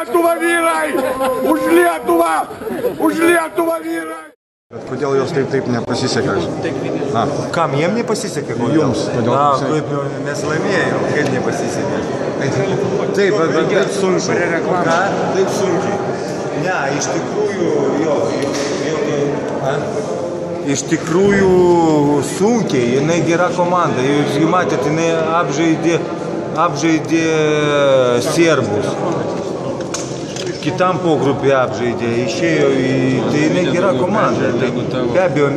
Lietuvą vyrai! Už Lietuvą! Už Lietuvą vyrai! Bet kodėl jos taip nepasisekė? Kam jiem nepasisekė? Jums. Kaip mes laimėjom, kaip nepasisekė. Taip, bet taip sunkiai. Taip sunkiai. Ne, iš tikrųjų, iš tikrųjų sunkiai, jinai gera komanda. Jūs matėte, jinai apžaidė serbus. Kitam pogrupį apžaidė, išėjo tai jinai gera komanda. Be abejo,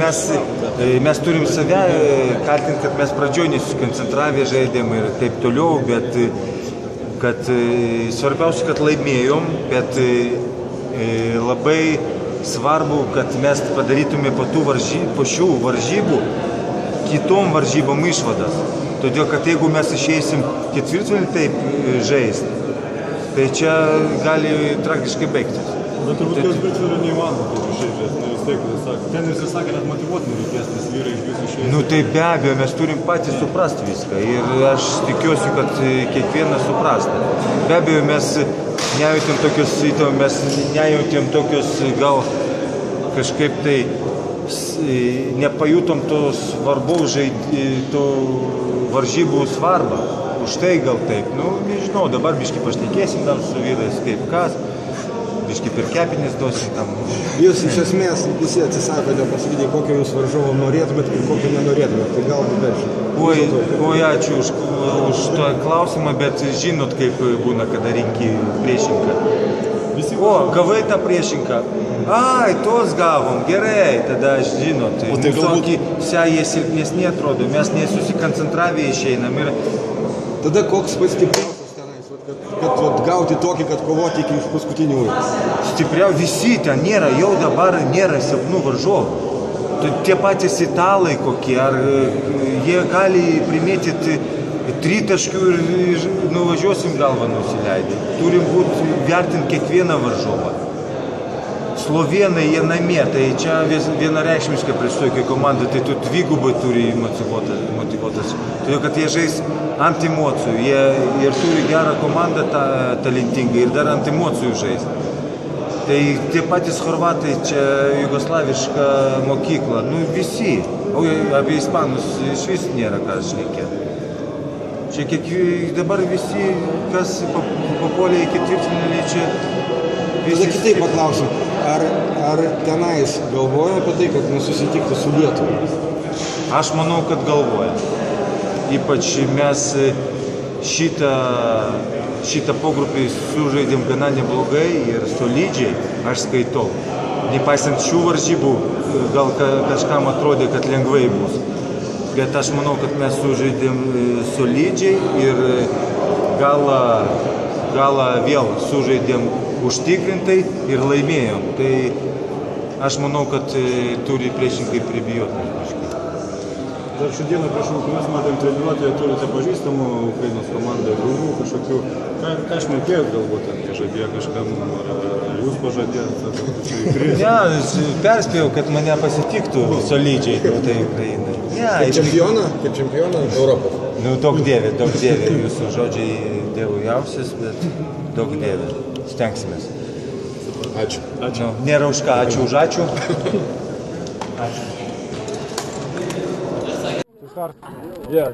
mes turim save kaltinti, kad mes pradžioj nesikoncentravę žaidėm ir taip toliau, bet kad svarbiausia, kad laimėjom, bet labai svarbu, kad mes padarytume po šių varžybų kitom varžybom išvadas. Todėl, kad jeigu mes išeisim ketvirtfinalį taip žaisti, tai čia gali tragiškai baigtis. Bet turbūt ketvirtfinalio neįmanoma taip išeiti, nes vis tiek, treneris sakė, kad motyvuoti nereikės, nes vyrai iš jūsų išeis. Nu tai be abejo, mes turim patys suprasti viską ir aš tikiuosi, kad kiekvienas suprasta. Be abejo, mes nejautėm tokios gal kažkaip tai nepajutom to svarbaus to varžybų svarbą. Už tai gal taip, nežinau, dabar biškai pašnekėsim dar su vyrais kaip kas, biškai per kepenis duosim tam. Jūs iš esmės visi atsisakote pasakyti, kokio jūs varžovo norėtumėt ir kokio nenorėtumėt, tai galbūt dar Oi, ačiū už tą klausimą, bet žinot, kaip būna, kada rinki priešinką. O, gavai tą priešinką? Ai, tos gavom, gerai, tada žinot, mūsų jie silpnesni atrodo, mes nesusikoncentravę išeinam ir tada koks pats stipriausias tenais, kad gauti tokį, kad kovoti iki paskutinių? Stipriau visi ten nėra, jau dabar nėra silpnų varžovų. Tie patys italai kokie, ar jie gali primėtyti tritaškių ir nuvažiuosim galvą nusileidę. Turim vertinti kiekvieną varžovą. Slovenai jie namie, tai čia vienareikšmiškai prieš tokią komandą, tai tu dvigubai turi motyvuotas. Todėl, kad jie žais ant emocijų, jie ir turi gerą komandą talentingą ir dar ant emocijų žais. Tai tie patys chorvatai, čia jugoslaviška mokykla, visi, o apie ispanus iš vis nėra ką šnekėti. Čia dabar visi, kas papuolė į ketvirtfinalį, čia visi... Tada kitaip paklausiu, ar tenais galvoja apie tai, kad nesusitikti su Lietuva? Aš manau, kad galvoja. Ypač mes šitą pogrupį sužaidėm gana neblogai ir solidžiai, aš skaitau. Nepaisant šių varžybų, gal kažkam atrodė, kad lengvai bus. Bet aš manau, kad mes sužaidėm solidžiai ir galą vėl sužaidėm užtikrintai ir laimėjom. Tai aš manau, kad turi priešininkai pribijoti. Dar šių dieną prieš rungtynes matėm treniruotėje, turite pažįstamų Ukrainos komandai, draugų kažkokių. Ką šnekėjot galbūt, ar jie žadėjo kažkam, ar jūs pažadėjot? Ne, perspėjau, kad mane pasitiktų solidžiai tai Ukrainai. Kaip čempioną Europos? Daug dievė, jūsų žodžiai dievų jausis, bet daug dievė. Stengsimės. Ačiū. Nėra už ką, ačiū už ačiū. Ačiū. Yes.